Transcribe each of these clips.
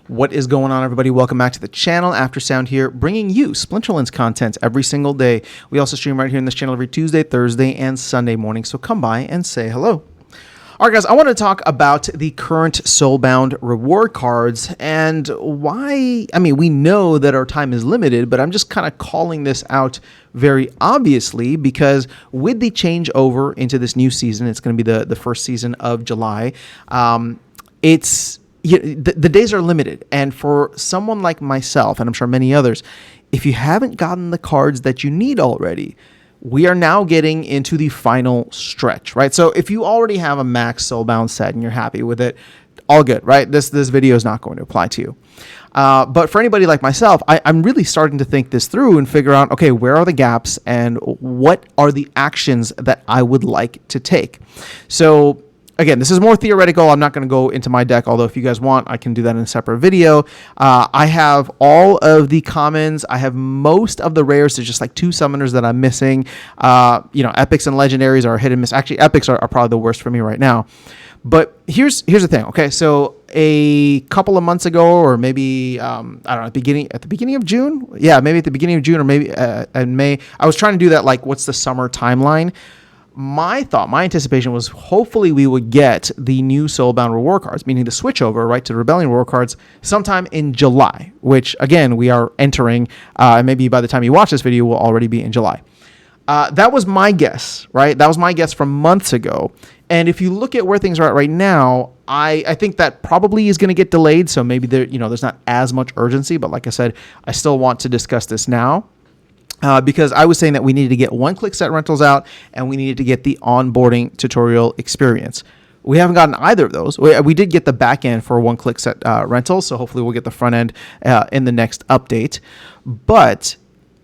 What is going on, everybody? Welcome back to the channel. Aftersound here, bringing you Splinterlands content every single day. We also stream right here in this channel every Tuesday, Thursday, and Sunday morning, so come by and say hello. All right, guys, I want to talk about the current Soulbound reward cards and why. I mean, we know that our time is limited, but I'm just kind of calling this out very obviously because with the changeover into this new season, it's going to be the first season of July. The days are limited, and for someone like myself, and I'm sure many others, if you haven't gotten the cards that you need already, we are now getting into the final stretch, right? So if you already have a max Soulbound set and you're happy with it, all good, right? This video is not going to apply to you. But for anybody like myself, I'm really starting to think this through and figure out, okay, where are the gaps and what are the actions that I would like to take? So again, this is more theoretical. I'm not going to go into my deck, although if you guys want, I can do that in a separate video. I have all of the commons. I have most of the rares. There's just like 2 summoners that I'm missing. Epics and legendaries are hit and miss. Actually, epics are probably the worst for me right now. But here's the thing. Okay, so a couple of months ago, or maybe I don't know, at the beginning of June. Yeah, maybe at the beginning of June, or maybe in May. I was trying to do that. Like, what's the summer timeline? My anticipation was hopefully we would get the new Soulbound reward cards, meaning the switchover, right, to the Rebellion reward cards sometime in July, which, again, we are entering, and maybe by the time you watch this video, we'll already be in July. That was my guess, right? That was my guess from months ago. And if you look at where things are at right now, I think that probably is going to get delayed, so maybe there's not as much urgency, but like I said, I still want to discuss this now. Because I was saying that we needed to get one-click set rentals out and we needed to get the onboarding tutorial experience. We haven't gotten either of those. We did get the back end for one-click set rentals, so hopefully we'll get the front end in the next update. But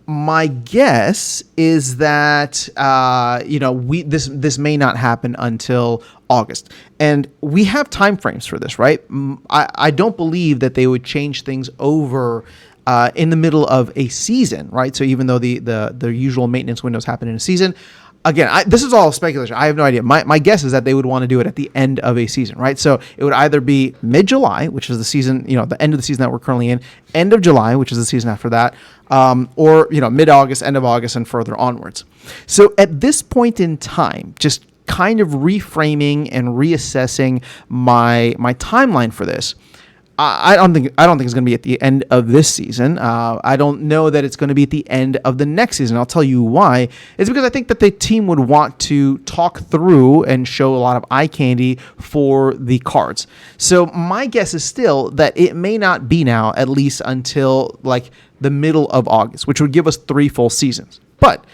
my guess is that this may not happen until August, and we have time frames for this, right? I don't believe that they would change things over in the middle of a season, right? So even though the usual maintenance windows happen in a season, again, this is all speculation. I have no idea. My guess is that they would want to do it at the end of a season, right? So it would either be mid-July, which is the season, the end of the season that we're currently in, end of July, which is the season after that, or mid-August, end of August, and further onwards. So at this point in time, just kind of reframing and reassessing my timeline for this, I don't think it's going to be at the end of this season. I don't know that it's going to be at the end of the next season. I'll tell you why. It's because I think that the team would want to talk through and show a lot of eye candy for the cards. So my guess is still that it may not be now, at least until like the middle of August, which would give us 3 full seasons. But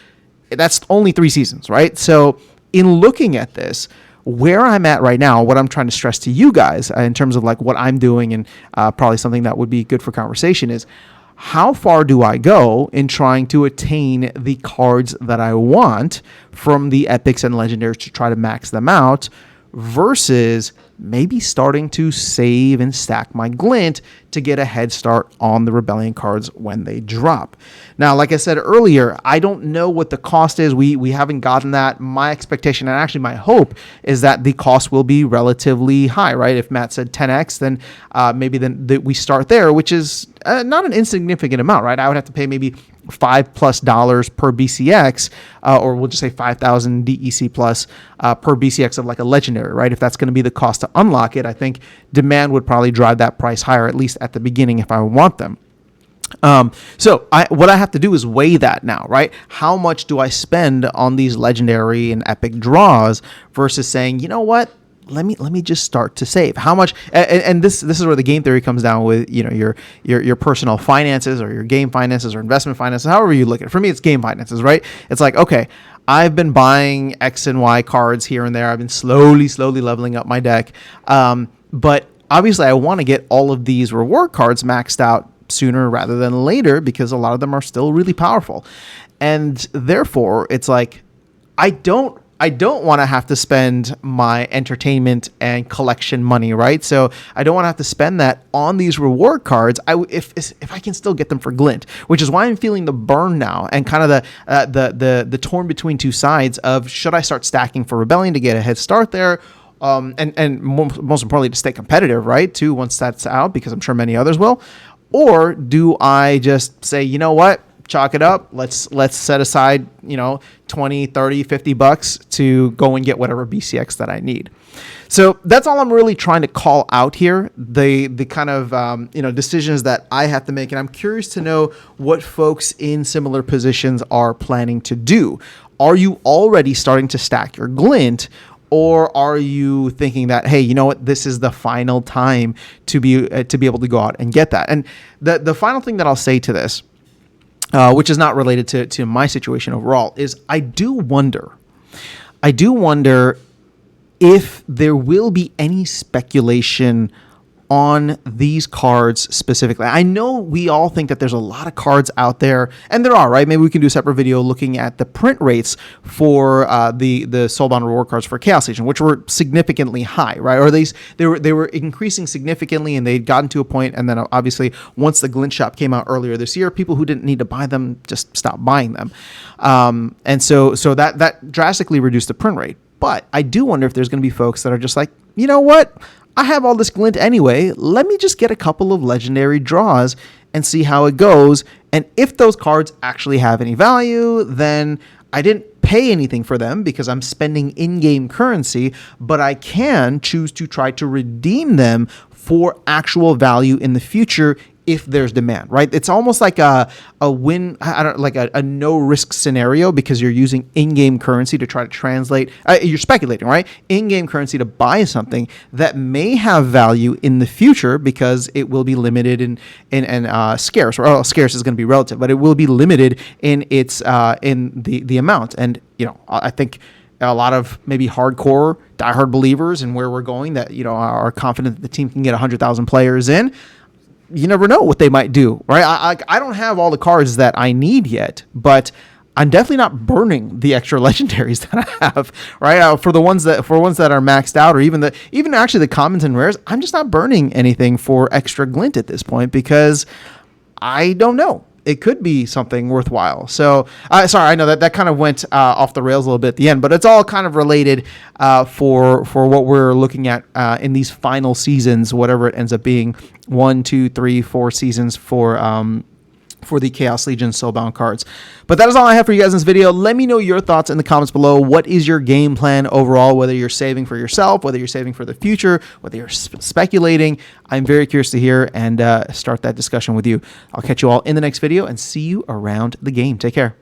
that's only 3 seasons, right? So in looking at this, where I'm at right now, what I'm trying to stress to you guys in terms of like what I'm doing and probably something that would be good for conversation is how far do I go in trying to attain the cards that I want from the epics and legendaries to try to max them out versus maybe starting to save and stack my glint to get a head start on the Rebellion cards when they drop. Now, like I said earlier, I don't know what the cost is. We haven't gotten that. My expectation, and actually my hope, is that the cost will be relatively high, right? If Matt said 10x, then maybe we start there, which is not an insignificant amount, right? I would have to pay maybe $5+ per BCX, or we'll just say 5,000 DEC plus per BCX of like a legendary, right? If that's going to be the cost to unlock it, I think demand would probably drive that price higher, at least at the beginning, if I want them. So what I have to do is weigh that now, right? How much do I spend on these legendary and epic draws versus saying, you know what? Let me just start to save. How much? And this is where the game theory comes down with your personal finances or your game finances or investment finances, however you look at it. For me, it's game finances, right? It's like, okay, I've been buying X and Y cards here and there. I've been slowly leveling up my deck, but obviously I want to get all of these reward cards maxed out sooner rather than later because a lot of them are still really powerful, and therefore it's like I don't want to have to spend my entertainment and collection money, right? So I don't want to have to spend that on these reward cards. If I can still get them for glint, which is why I'm feeling the burn now and kind of the torn between two sides of should I start stacking for Rebellion to get a head start there, and most importantly, to stay competitive, right? Too, once that's out, because I'm sure many others will. Or do I just say, you know what? Chalk it up. Let's set aside, 20, 30, 50 bucks to go and get whatever BCX that I need. So that's all I'm really trying to call out here, the kind of decisions that I have to make. And I'm curious to know what folks in similar positions are planning to do. Are you already starting to stack your glint? Or are you thinking that, hey, you know what, this is the final time to be able to go out and get that? And the final thing that I'll say to this, which is not related to my situation overall, is I do wonder if there will be any speculation on these cards specifically. I know we all think that there's a lot of cards out there, and there are, right? Maybe we can do a separate video looking at the print rates for the Soulbound reward cards for Chaos Legion, which were significantly high, right? Or they were increasing significantly, and they'd gotten to a point, and then obviously once the Glint Shop came out earlier this year, people who didn't need to buy them just stopped buying them, and so that drastically reduced the print rate. But I do wonder if there's going to be folks that are just like, you know what? I have all this glint anyway. Let me just get a couple of legendary draws and see how it goes. And if those cards actually have any value, then I didn't pay anything for them because I'm spending in-game currency, but I can choose to try to redeem them for actual value in the future if there's demand, right? It's almost like a win, a no risk scenario, because you're using in-game currency to try to translate. You're speculating, right? In-game currency to buy something that may have value in the future because it will be limited and scarce. Or scarce is going to be relative, but it will be limited in its in the amount. And I think a lot of maybe hardcore diehard believers in where we're going that are confident that the team can get 100,000 players in. You never know what they might do, right? I don't have all the cards that I need yet, but I'm definitely not burning the extra legendaries that I have, right? For ones that are maxed out, or even actually the commons and rares, I'm just not burning anything for extra glint at this point because I don't know. It could be something worthwhile. So, sorry, I know that kind of went off the rails a little bit at the end, but it's all kind of related for what we're looking at in these final seasons, whatever it ends up being, 1, 2, 3, 4 seasons for the Chaos Legion Soulbound cards. But that is all I have for you guys in this video. Let me know your thoughts in the comments below. What is your game plan overall, whether you're saving for yourself, whether you're saving for the future, whether you're speculating? I'm very curious to hear and start that discussion with you. I'll catch you all in the next video and see you around the game. Take care.